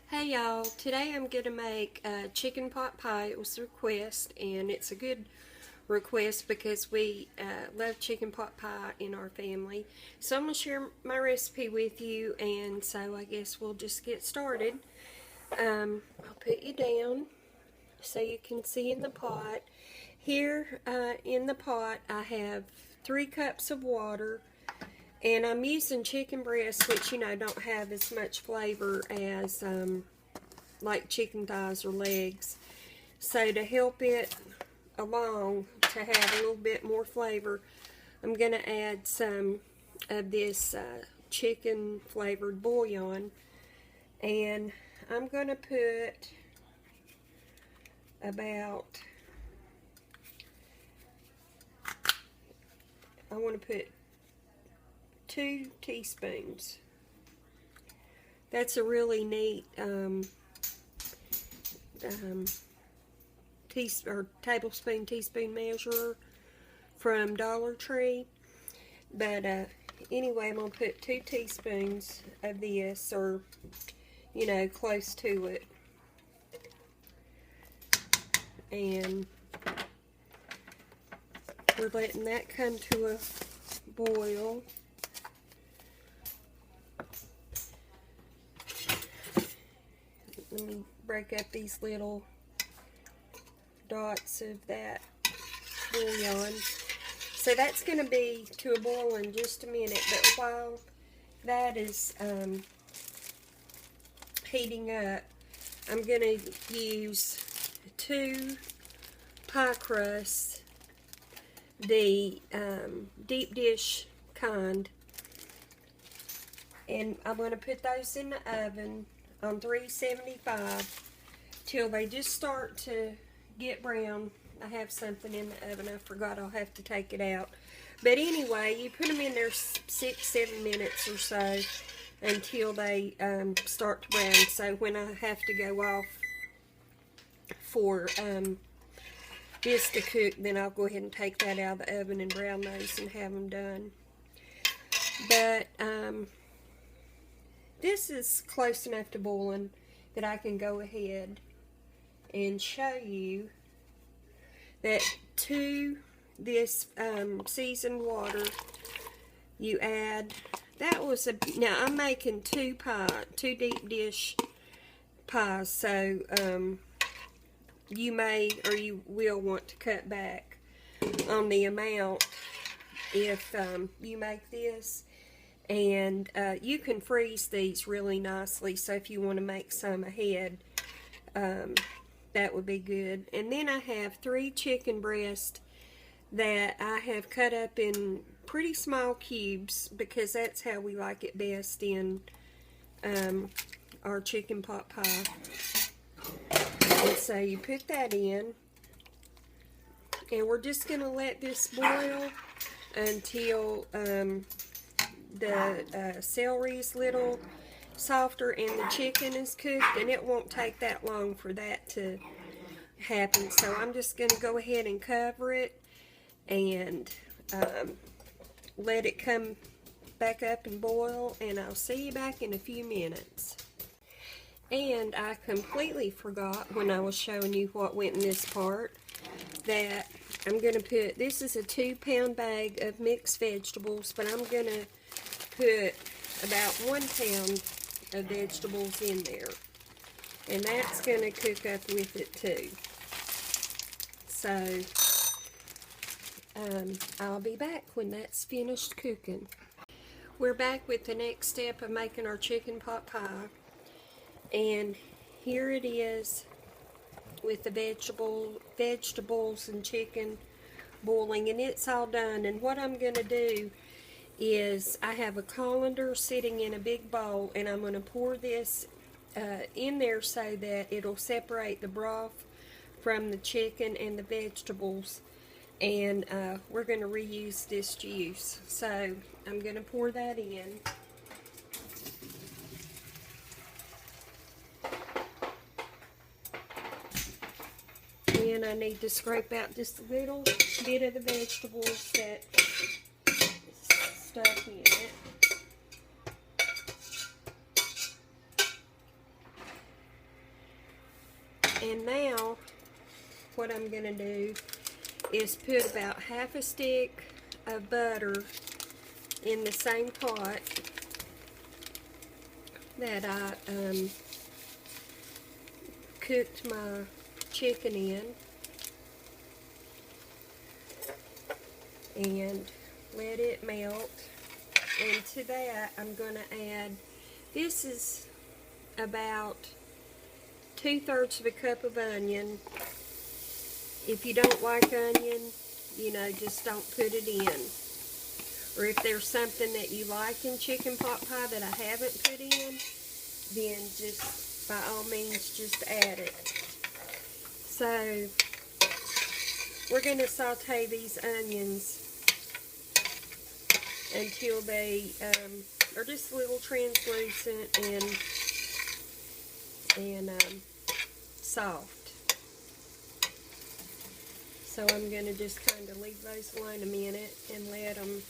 Hey y'all, today I'm going to make a chicken pot pie. It was a request, and it's a good request because we love chicken pot pie in our family. So I'm going to share my recipe with you, and so I guess we'll just get started. I'll put you down so you can see in the pot. Here in the pot I have 3 cups of water. And I'm using chicken breasts, which, don't have as much flavor as like chicken thighs or legs. So to help it along, to have a little bit more flavor, I'm going to add some of this chicken flavored bouillon. And I'm going to put about, I want to put 2 teaspoons. That's a really neat tablespoon, teaspoon measurer from Dollar Tree. But anyway, I'm going to put 2 teaspoons of this, or, close to it. And we're letting that come to a boil. Let me break up these little dots of that bouillon. So that's going to be to a boil in just a minute, but while that is heating up, I'm going to use 2 pie crusts, the deep dish kind, and I'm going to put those in the oven on 375 till they just start to get brown. I have something in the oven. I forgot. I'll have to take it out. But anyway, you put them in there 6-7 minutes or so until they start to brown. So when I have to go off for this to cook, then I'll go ahead and take that out of the oven and brown those and have them done. But this is close enough to boiling that I can go ahead and show you that to this seasoned water you add, now I'm making 2 deep dish pies, so you may or you will want to cut back on the amount if you make this. And you can freeze these really nicely, so if you want to make some ahead, that would be good. And then I have 3 chicken breasts that I have cut up in pretty small cubes because that's how we like it best in our chicken pot pie. And so you put that in, and we're just going to let this boil until the celery is a little softer and the chicken is cooked, and it won't take that long for that to happen. So I'm just going to go ahead and cover it and let it come back up and boil, and I'll see you back in a few minutes. And I completely forgot when I was showing you what went in this part that I'm going to put, this is a 2-pound bag of mixed vegetables, but I'm going to put about 1 pound of vegetables in there, and that's going to cook up with it too. So I'll be back when that's finished cooking. We're back with the next step of making our chicken pot pie, and here it is with the vegetables and chicken boiling, and it's all done. And what I'm going to do is I have a colander sitting in a big bowl, and I'm going to pour this in there so that it'll separate the broth from the chicken and the vegetables, and we're going to reuse this juice. So I'm going to pour that in. And I need to scrape out just a little bit of the vegetables that stuck in it. And now what I'm going to do is put about half a stick of butter in the same pot that I cooked my chicken in, and let it melt. And to that I'm going to add, this is about 2/3 of a cup of onion. If you don't like onion, you know, just don't put it in. Or if there's something that you like in chicken pot pie that I haven't put in, then just, by all means, just add it. So, we're going to saute these onions until they are just a little translucent and soft. So I'm going to just kind of leave those alone a minute and let them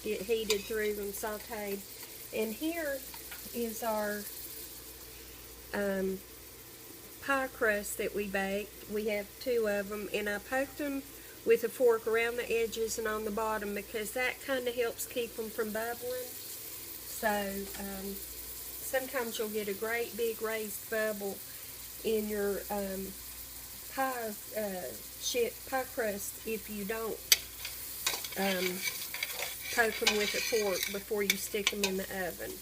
get heated through and sauteed. And here is our pie crust that we baked. We have 2 of them, and I poked them with a fork around the edges and on the bottom because that kind of helps keep them from bubbling. So sometimes you'll get a great big raised bubble in your pie crust if you don't poke them with a fork before you stick them in the oven.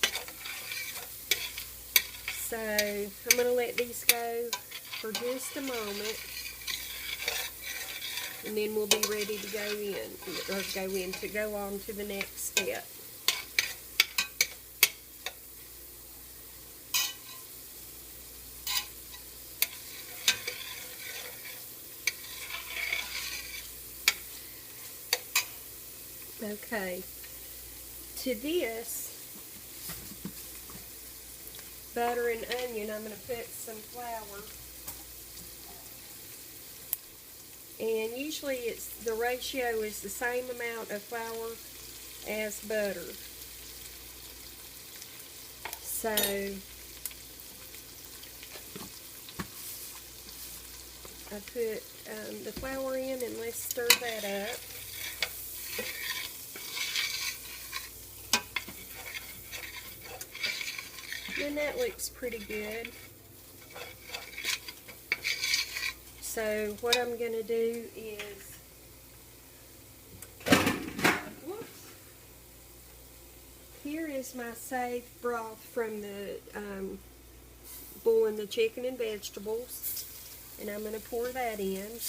So I'm going to let these go for just a moment, and then we'll be ready to go on to the next step. Okay, to this butter and onion, I'm going to put some flour. And usually the ratio is the same amount of flour as butter. So I put the flour in, and let's stir that up. And that looks pretty good. So what I'm going to do is, here is my saved broth from the boiling the chicken and vegetables, and I'm going to pour that in.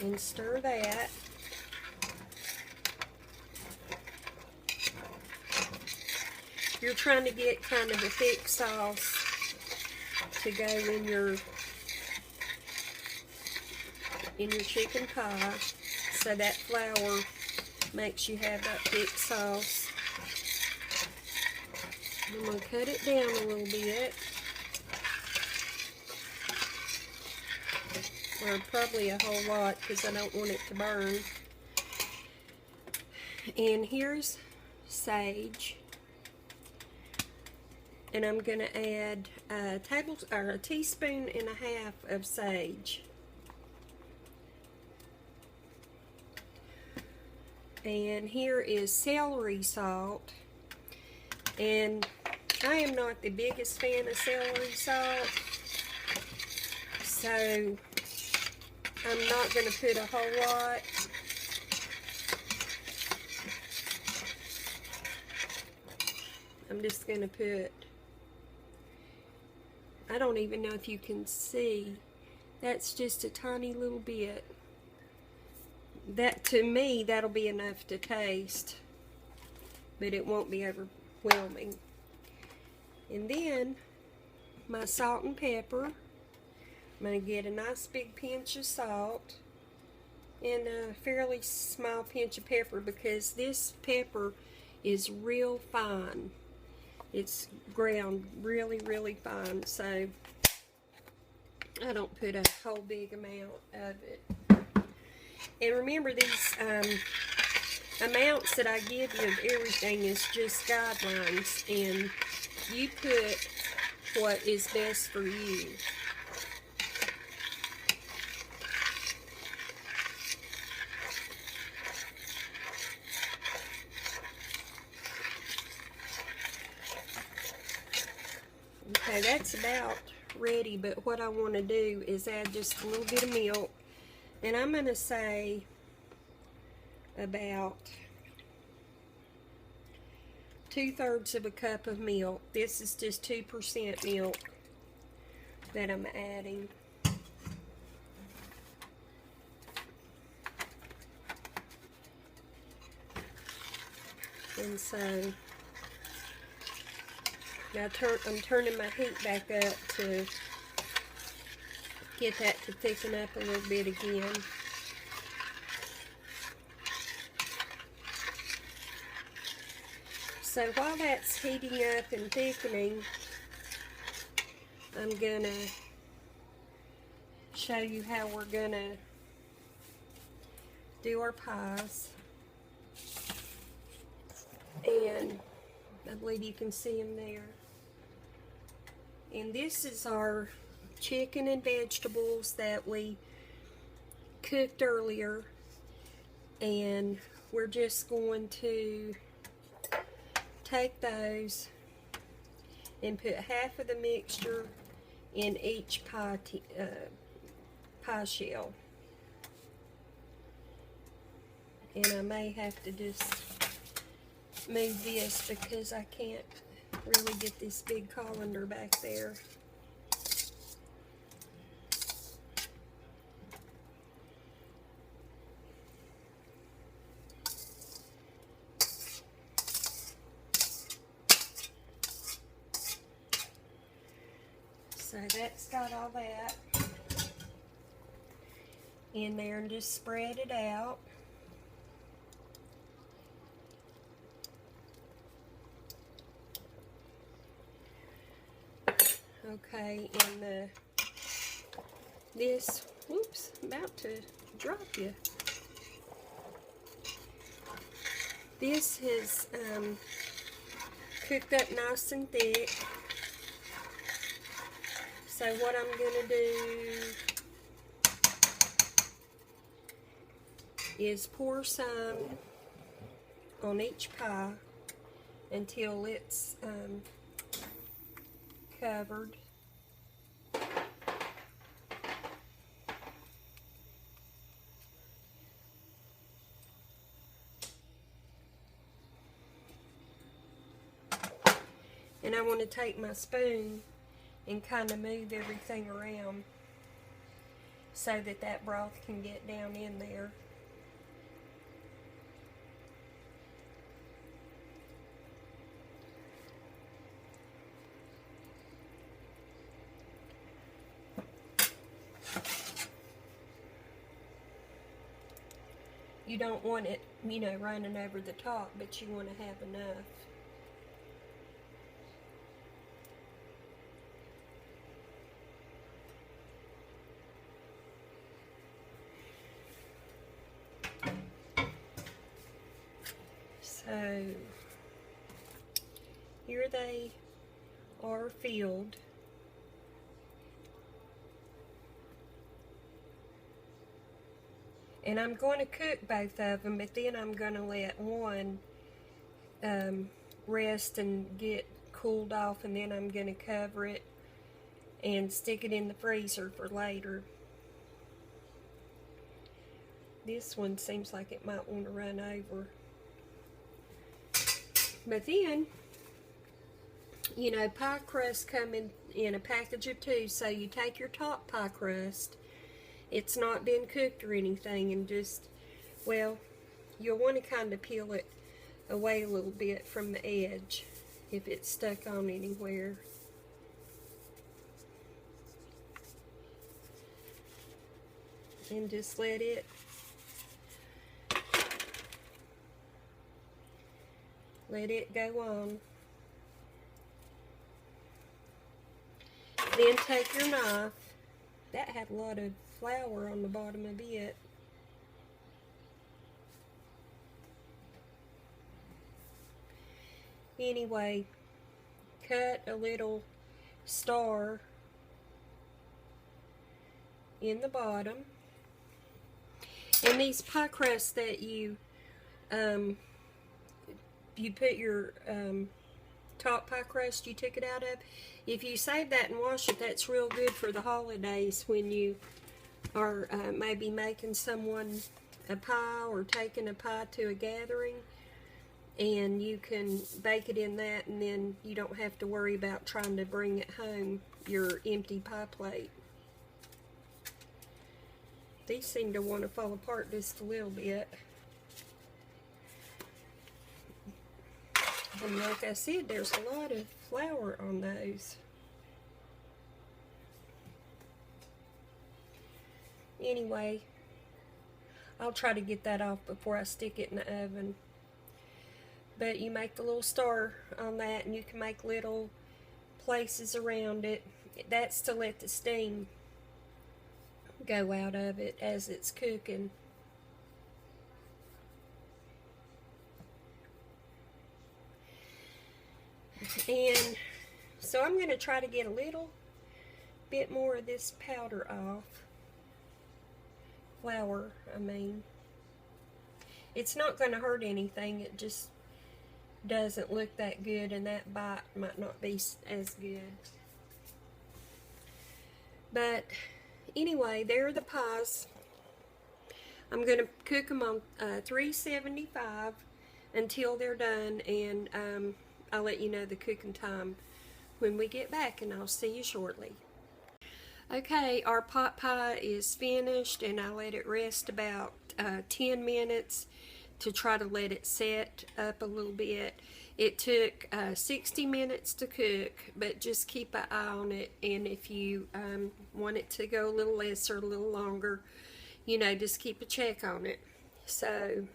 And stir that. You're trying to get kind of a thick sauce to go in your chicken pie, so that flour makes you have that thick sauce. I'm going to cut it down a little bit, or probably a whole lot because I don't want it to burn. And here's sage. And I'm going to add a teaspoon and a half of sage. And here is celery salt. And I am not the biggest fan of celery salt, so I'm not going to put a whole lot. I'm just going to put, I don't even know if you can see, that's just a tiny little bit. That, to me, that'll be enough to taste, but it won't be overwhelming. And then my salt and pepper. I'm going to get a nice big pinch of salt and a fairly small pinch of pepper, because this pepper is real fine. It's ground really, really fine, so I don't put a whole big amount of it. And remember, these amounts that I give you of everything is just guidelines, and you put what is best for you. Okay, that's about ready, but what I want to do is add just a little bit of milk, and I'm going to say about 2/3 of a cup of milk. This is just 2% milk that I'm adding. And so now I'm turning my heat back up to get that to thicken up a little bit again. So while that's heating up and thickening, I'm gonna show you how we're gonna do our pies. And I believe you can see them there. And this is our chicken and vegetables that we cooked earlier, and we're just going to take those and put half of the mixture in each pie shell. And I may have to just move this because I can't really get this big colander back there. So that's got all that in there, and just spread it out. Okay, and this, whoops, about to drop you. This is cooked up nice and thick. So what I'm gonna do is pour some on each pie until it's covered. And I want to take my spoon and kind of move everything around so that that broth can get down in there. You don't want it, you know, running over the top, but you want to have enough. So here they are filled. And I'm going to cook both of them, but then I'm going to let one rest and get cooled off, and then I'm going to cover it and stick it in the freezer for later. This one seems like it might want to run over. But then, you know, pie crusts come in a package of 2, so you take your top pie crust. It's not been cooked or anything, and just, well, you'll want to kind of peel it away a little bit from the edge if it's stuck on anywhere. And just let it go on. Then take your knife. That had a lot of flour on the bottom of it. Anyway, cut a little star in the bottom. And these pie crusts that you put your top pie crust you took it out of, if you save that and wash it, that's real good for the holidays when you are maybe making someone a pie or taking a pie to a gathering, and you can bake it in that, and then you don't have to worry about trying to bring it home, your empty pie plate. These seem to want to fall apart just a little bit. And like I said, there's a lot of flour on those. Anyway, I'll try to get that off before I stick it in the oven. But you make the little star on that, and you can make little places around it. That's to let the steam go out of it as it's cooking. And so I'm going to try to get a little bit more of this powder off. Flour, I mean. It's not going to hurt anything, it just doesn't look that good, and that bite might not be as good. But anyway, there are the pies. I'm going to cook them on 375 until they're done, and I'll let you know the cooking time when we get back, and I'll see you shortly. Okay, our pot pie is finished, and I let it rest about 10 minutes to try to let it set up a little bit. It took 60 minutes to cook, but just keep an eye on it, and if you want it to go a little less or a little longer, you know, just keep a check on it. So,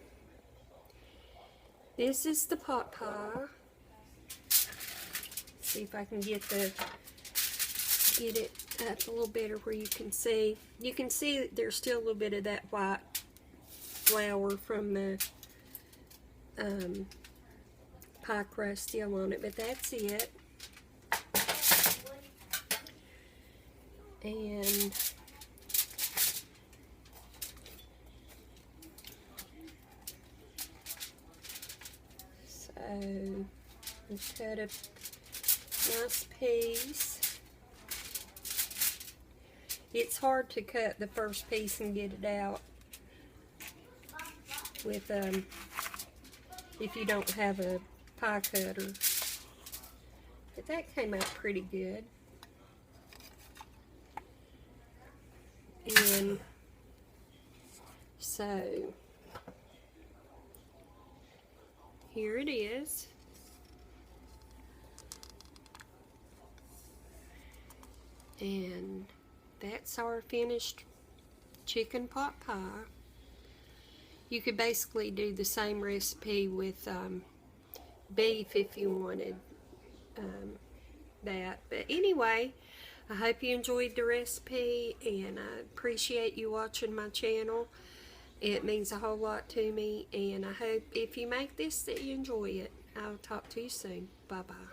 this is the pot pie. See if I can get it up a little better where you can see. You can see there's still a little bit of that white flour from the pie crust still on it, but that's it. And so let's cut a nice piece. It's hard to cut the first piece and get it out with if you don't have a pie cutter. But that came out pretty good. And so here it is. And that's our finished chicken pot pie. You could basically do the same recipe with beef if you wanted that. But anyway, I hope you enjoyed the recipe, and I appreciate you watching my channel. It means a whole lot to me, and I hope if you make this that you enjoy it. I'll talk to you soon. Bye-bye.